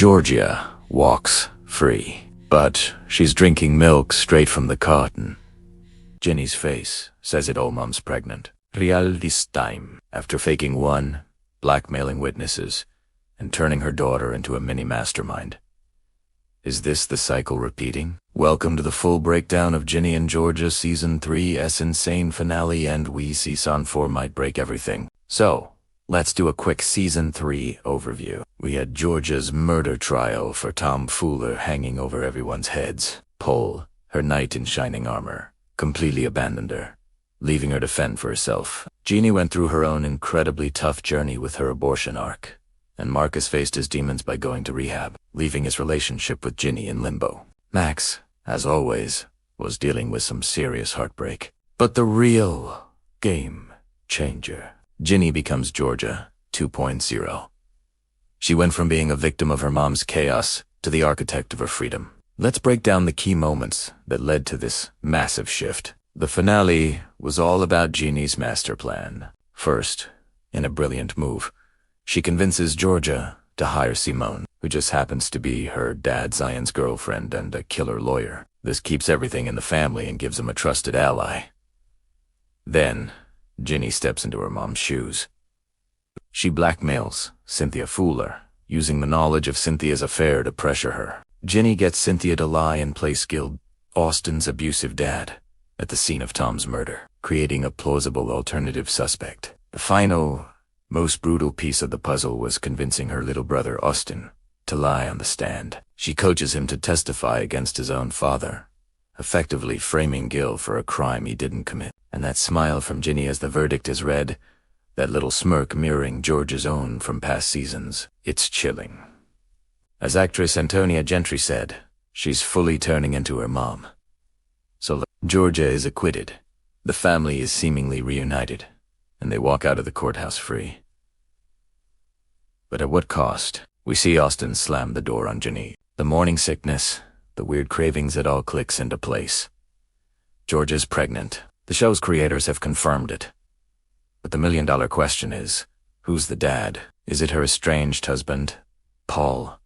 Georgia walks free, but she's drinking milk straight from the carton. Ginny's face says it all. Mom's pregnant. Real this time, after faking one, blackmailing witnesses, and turning her daughter into a mini mastermind. Is this the cycle repeating? Welcome to the full breakdown of Ginny and Georgia Season 3's insane finale, and we see Season 4 might break everything. So, let's do a quick Season 3 overview. We had Georgia's murder trial for tomfooler hanging over everyone's heads. Paul, her knight in shining armor, completely abandoned her, leaving her to fend for herself. Ginny went through her own incredibly tough journey with her abortion arc, and Marcus faced his demons by going to rehab, leaving his relationship with Ginny in limbo. Max, as always, was dealing with some serious heartbreak. But the real game changer. Ginny becomes Georgia 2.0. She went from being a victim of her mom's chaos to the architect of her freedom. Let's break down the key moments that led to this massive shift. The finale was all about Ginny's master plan. First, in a brilliant move, she convinces Georgia to hire Simone, who just happens to be her dad Zion's girlfriend and a killer lawyer. This keeps everything in the family and gives him a trusted ally. Then, Ginny steps into her mom's shoes. She blackmails Cynthia Fuller, using the knowledge of Cynthia's affair to pressure her. Ginny gets Cynthia to lie and play skilled Austin's abusive dad at the scene of Tom's murder, creating a plausible alternative suspect. The final, most brutal piece of the puzzle was convincing her little brother Austin to lie on the stand. She coaches him to testify against his own father, effectively framing Gil for a crime he didn't commit. And that smile from Ginny as the verdict is read, that little smirk mirroring George's own from past seasons, it's chilling. As actress Antonia Gentry said, she's fully turning into her mom. So Georgia is acquitted, the family is seemingly reunited, and they walk out of the courthouse free. But at what cost? We see Austin slam the door on Ginny. The morning sickness, the weird cravings, it all clicks into place. Georgia's pregnant. The show's creators have confirmed it. But the million-dollar question is, who's the dad? Is it her estranged husband, Paul,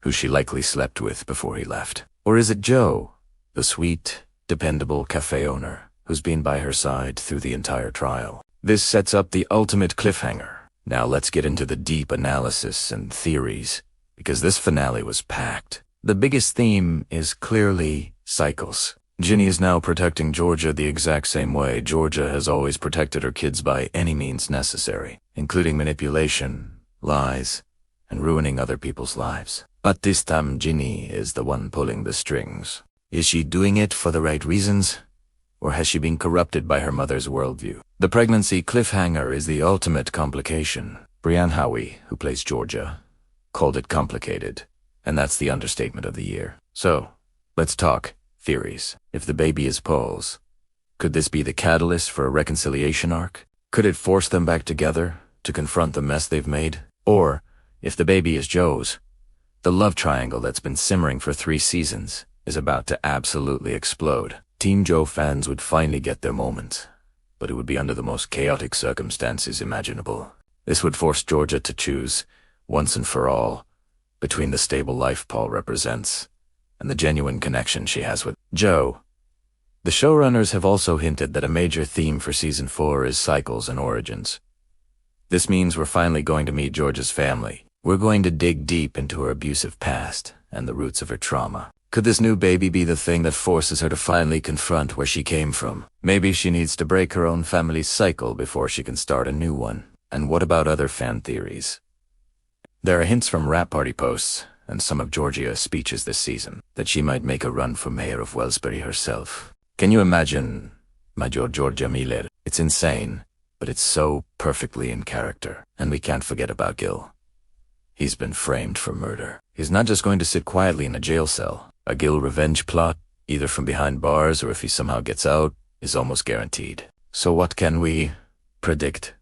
who she likely slept with before he left? Or is it Joe, the sweet, dependable cafe owner, who's been by her side through the entire trial? This sets up the ultimate cliffhanger. Now let's get into the deep analysis and theories, because this finale was packed. The biggest theme is clearly cycles. Ginny is now protecting Georgia the exact same way Georgia has always protected her kids by any means necessary, including manipulation, lies, and ruining other people's lives. But this time Ginny is the one pulling the strings. Is she doing it for the right reasons? Or has she been corrupted by her mother's worldview? The pregnancy cliffhanger is the ultimate complication. Brianne Howie, who plays Georgia, called it complicated, and that's the understatement of the year. So, let's talk theories. If the baby is Paul's, could this be the catalyst for a reconciliation arc? Could it force them back together to confront the mess they've made? Or, if the baby is Joe's, the love triangle that's been simmering for 3 seasons is about to absolutely explode. Team Joe fans would finally get their moment, but it would be under the most chaotic circumstances imaginable. This would force Georgia to choose, once and for all, between the stable life Paul represents and the genuine connection she has with Joe. The showrunners have also hinted that a major theme for Season 4 is cycles and origins. This means we're finally going to meet Georgia's family. We're going to dig deep into her abusive past and the roots of her trauma. Could this new baby be the thing that forces her to finally confront where she came from? Maybe she needs to break her own family's cycle before she can start a new one. And what about other fan theories? There are hints from rap party posts and some of Georgia's speeches this season that she might make a run for mayor of Wellsbury herself. Can you imagine Major Georgia Miller? It's insane, but it's so perfectly in character. And we can't forget about Gil. He's been framed for murder. He's not just going to sit quietly in a jail cell. A Gil revenge plot, either from behind bars or if he somehow gets out, is almost guaranteed. So what can we predict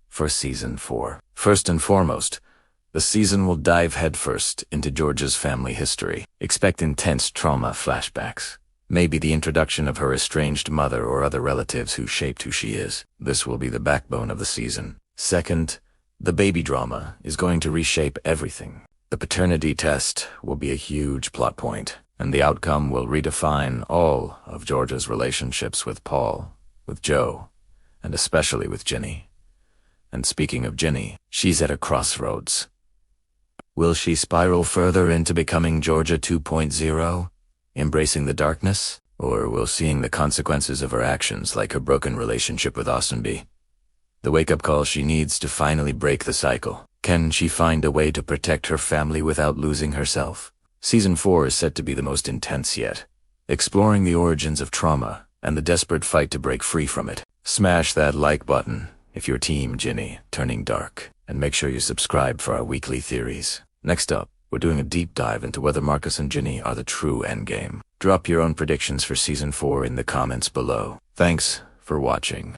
for Season 4? First and foremost, the season will dive headfirst into Georgia's family history. Expect intense trauma flashbacks. Maybe the introduction of her estranged mother or other relatives who shaped who she is. This will be the backbone of the season. Second, the baby drama is going to reshape everything. The paternity test will be a huge plot point, and the outcome will redefine all of Georgia's relationships with Paul, with Joe, and especially with Ginny. And speaking of Ginny, she's at a crossroads. Will she spiral further into becoming Georgia 2.0, embracing the darkness, or will seeing the consequences of her actions like her broken relationship with Austin be the wake-up call she needs to finally break the cycle? Can she find a way to protect her family without losing herself? Season 4 is set to be the most intense yet, exploring the origins of trauma and the desperate fight to break free from it. Smash that like button if you're Team Ginny turning dark, and make sure you subscribe for our weekly theories. Next up, we're doing a deep dive into whether Marcus and Ginny are the true endgame. Drop your own predictions for Season 4 in the comments below. Thanks for watching.